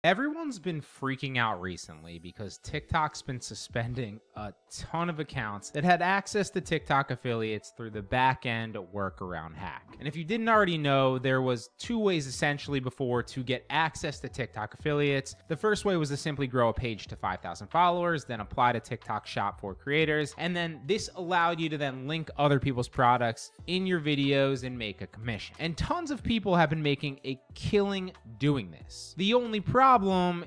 Everyone's been freaking out recently because TikTok's been suspending a ton of accounts that had access to TikTok affiliates through the back-end workaround hack. And if you didn't already know, there was two ways essentially before to get access to TikTok affiliates. The first way was to simply grow a page to 5,000 followers, then apply to TikTok Shop for creators, and then this allowed you to then link other people's products in your videos and make a commission. And tons of people have been making a killing doing this. The only problem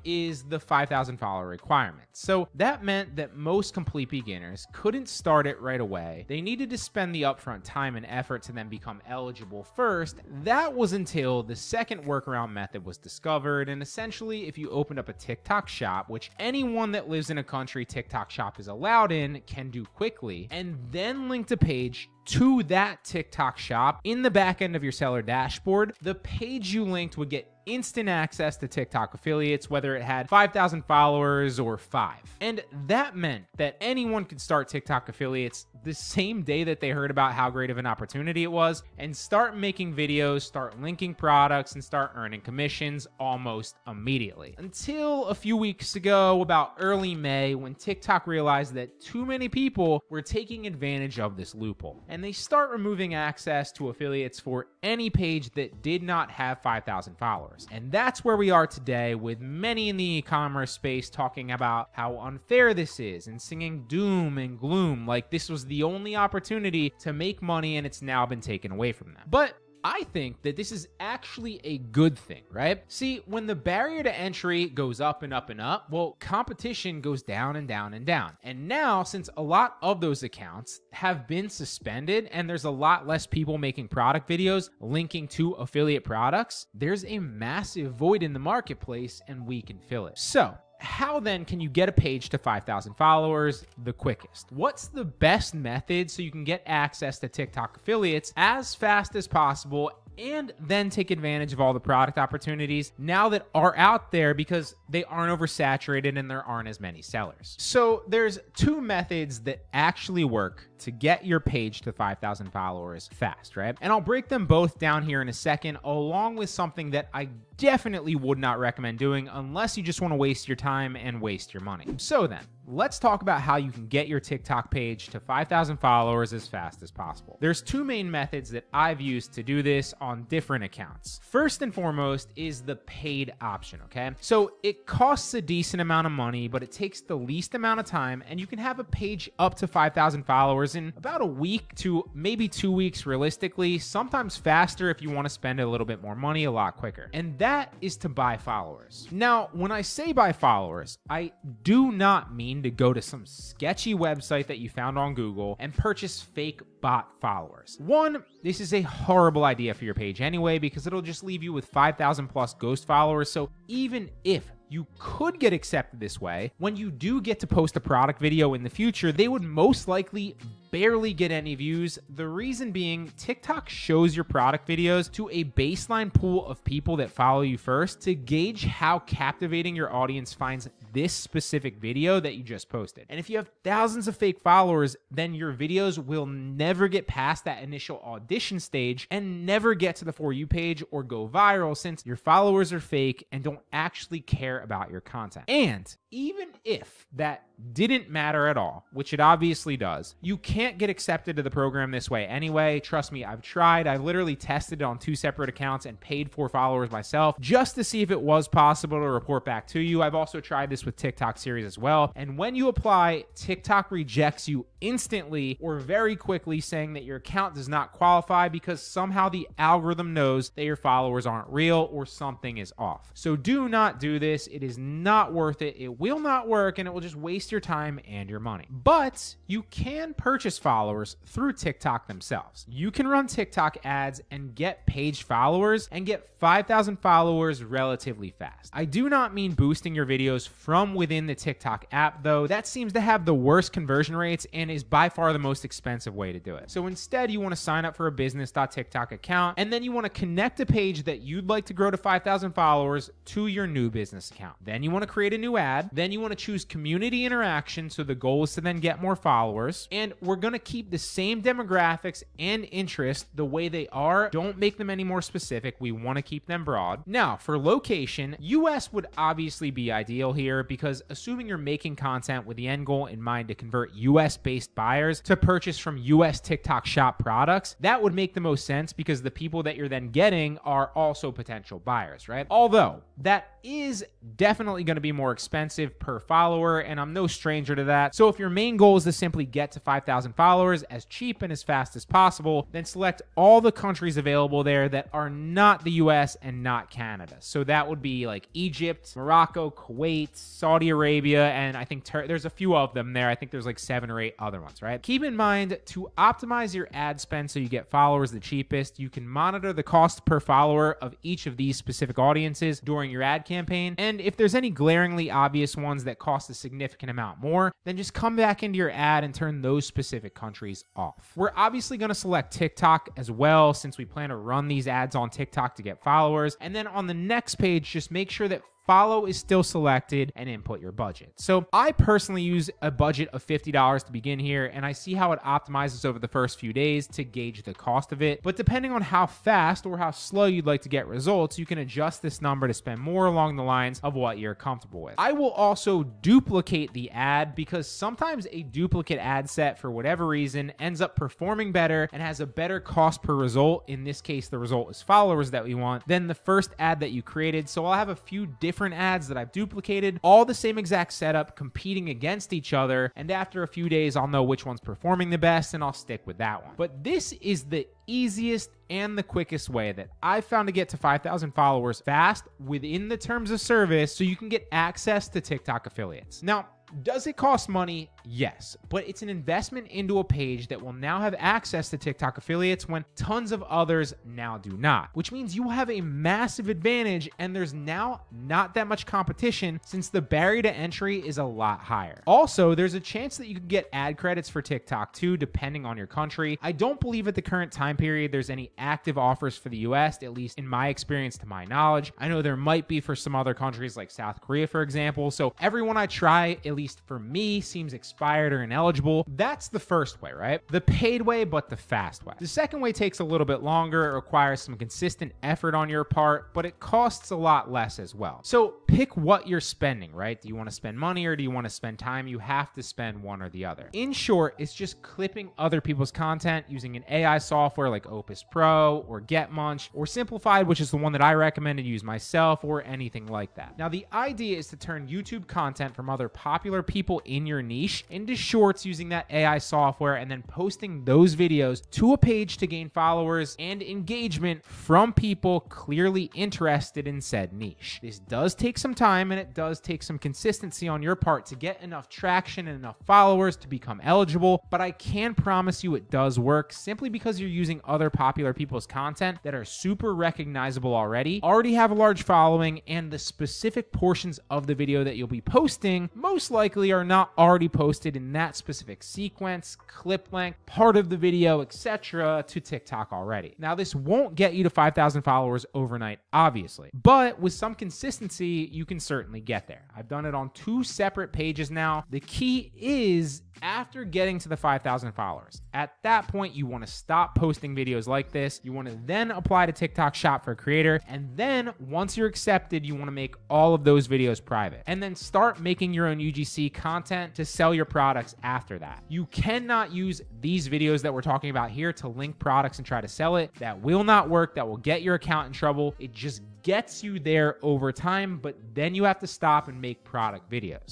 is the 5,000 follower requirement. So that meant that most complete beginners couldn't start it right away. They needed to spend the upfront time and effort to then become eligible first. That was until the second workaround method was discovered. And essentially, if you opened up a TikTok shop, which anyone that lives in a country TikTok shop is allowed in, can do quickly, and then linked a page to that TikTok shop in the back end of your seller dashboard, the page you linked would get instant access to TikTok affiliates, whether it had 5,000 followers or 5. And that meant that anyone could start TikTok affiliates the same day that they heard about how great of an opportunity it was and start making videos, start linking products, and start earning commissions almost immediately. Until a few weeks ago, about early May, when TikTok realized that too many people were taking advantage of this loophole. And they start removing access to affiliates for any page that did not have 5,000 followers. And that's where we are today, with many in the e-commerce space talking about how unfair this is and singing doom and gloom like this was the only opportunity to make money and it's now been taken away from them. But I think that this is actually a good thing, right? See, when the barrier to entry goes up and up and up, well, competition goes down and down and down. And now, since a lot of those accounts have been suspended and there's a lot less people making product videos linking to affiliate products, there's a massive void in the marketplace and we can fill it. So, how then can you get a page to 5,000 followers the quickest? What's the best method so you can get access to TikTok affiliates as fast as possible and then take advantage of all the product opportunities now that are out there because they aren't oversaturated and there aren't as many sellers? So there's two methods that actually work to get your page to 5,000 followers fast, right? And I'll break them both down here in a second, along with something that I definitely would not recommend doing unless you just want to waste your time and waste your money. So then, let's talk about how you can get your TikTok page to 5,000 followers as fast as possible. There's two main methods that I've used to do this on different accounts. First and foremost is the paid option, okay? So it costs a decent amount of money, but it takes the least amount of time, and you can have a page up to 5,000 followers in about a week to maybe 2 weeks realistically, sometimes faster if you want to spend a little bit more money a lot quicker. And that is to buy followers. Now, when I say buy followers, I do not mean to go to some sketchy website that you found on Google and purchase fake bot followers. One, this is a horrible idea for your page anyway because it'll just leave you with 5,000 plus ghost followers. So even if you could get accepted this way, when you do get to post a product video in the future, they would most likely barely get any views. The reason being, TikTok shows your product videos to a baseline pool of people that follow you first to gauge how captivating your audience finds this specific video that you just posted. And if you have thousands of fake followers, then your videos will never get past that initial audition stage and never get to the For You page or go viral, since your followers are fake and don't actually care about your content. And even if that didn't matter at all, which it obviously does, you can't get accepted to the program this way anyway. Trust me, I've tried. I literally tested it on 2 separate accounts and paid for followers myself just to see if it was possible to report back to you. I've also tried this with TikTok series as well. And when you apply, TikTok rejects you instantly or very quickly, saying that your account does not qualify because somehow the algorithm knows that your followers aren't real or something is off. So do not do this. It is not worth it. It will not work and it will just waste your time and your money. But you can purchase followers through TikTok themselves. You can run TikTok ads and get page followers and get 5,000 followers relatively fast. I do not mean boosting your videos from within the TikTok app though. That seems to have the worst conversion rates and is by far the most expensive way to do it. So instead, you want to sign up for a business.tiktok account, and then you want to connect a page that you'd like to grow to 5,000 followers to your new business account. Then you want to create a new ad. Then you want to choose community interaction. So the goal is to then get more followers. And we're going to keep the same demographics and interest the way they are. Don't make them any more specific. We want to keep them broad. Now, for location, US would obviously be ideal here because assuming you're making content with the end goal in mind to convert US-based buyers to purchase from US TikTok Shop products, that would make the most sense because the people that you're then getting are also potential buyers, right? Although that is definitely going to be more expensive per follower, and I'm no stranger to that. So if your main goal is to simply get to 5,000 followers as cheap and as fast as possible, then select all the countries available there that are not the US and not Canada. So that would be like Egypt, Morocco, Kuwait, Saudi Arabia, and I think there's a few of them there. I think there's like 7 or 8 other ones, right? Keep in mind to optimize your ad spend so you get followers the cheapest, you can monitor the cost per follower of each of these specific audiences during your ad campaign. And if there's any glaringly obvious ones that cost a significant amount more, then just come back into your ad and turn those specific countries off. We're obviously going to select TikTok as well since we plan to run these ads on TikTok to get followers. And then on the next page, just make sure that follow is still selected and input your budget. So I personally use a budget of $50 to begin here, and I see how it optimizes over the first few days to gauge the cost of it. But depending on how fast or how slow you'd like to get results, you can adjust this number to spend more along the lines of what you're comfortable with. I will also duplicate the ad because sometimes a duplicate ad set for whatever reason ends up performing better and has a better cost per result. In this case, the result is followers that we want than the first ad that you created. So I'll have a few different ads that I've duplicated, all the same exact setup, competing against each other, and after a few days I'll know which one's performing the best and I'll stick with that one. But this is the easiest and the quickest way that I've found to get to 5,000 followers fast within the terms of service so you can get access to TikTok affiliates. Now, does it cost money? Yes, but it's an investment into a page that will now have access to TikTok affiliates when tons of others now do not, which means you will have a massive advantage and there's now not that much competition since the barrier to entry is a lot higher. Also, there's a chance that you could get ad credits for TikTok too, depending on your country. I don't believe at the current time period there's any active offers for the US, at least in my experience to my knowledge. I know there might be for some other countries like South Korea, for example. So everyone I try, at least for me, seems expired or ineligible. That's the first way, right? The paid way, but the fast way. The second way takes a little bit longer. It requires some consistent effort on your part, but it costs a lot less as well. So pick what you're spending, right? Do you want to spend money or do you want to spend time? You have to spend one or the other. In short, it's just clipping other people's content using an AI software like Opus Pro or GetMunch or Simplified, which is the one that I recommend to use myself, or anything like that. Now, the idea is to turn YouTube content from other popular people in your niche into shorts using that AI software and then posting those videos to a page to gain followers and engagement from people clearly interested in said niche. This does take some time and it does take some consistency on your part to get enough traction and enough followers to become eligible, but I can promise you it does work simply because you're using other popular people's content that are super recognizable already have a large following, and the specific portions of the video that you'll be posting most likely are not already posted in that specific sequence, clip length, part of the video, etc. to TikTok already. Now, this won't get you to 5,000 followers overnight, obviously, but with some consistency, you can certainly get there. I've done it on 2 separate pages now. The key is after getting to the 5,000 followers, at that point, you want to stop posting videos like this. You want to then apply to TikTok Shop for Creator. And then once you're accepted, you want to make all of those videos private and then start making your own UGC content to sell your products after that. You cannot use these videos that we're talking about here to link products and try to sell it. That will not work. That will get your account in trouble. It just gets you there over time, but then you have to stop and make product videos.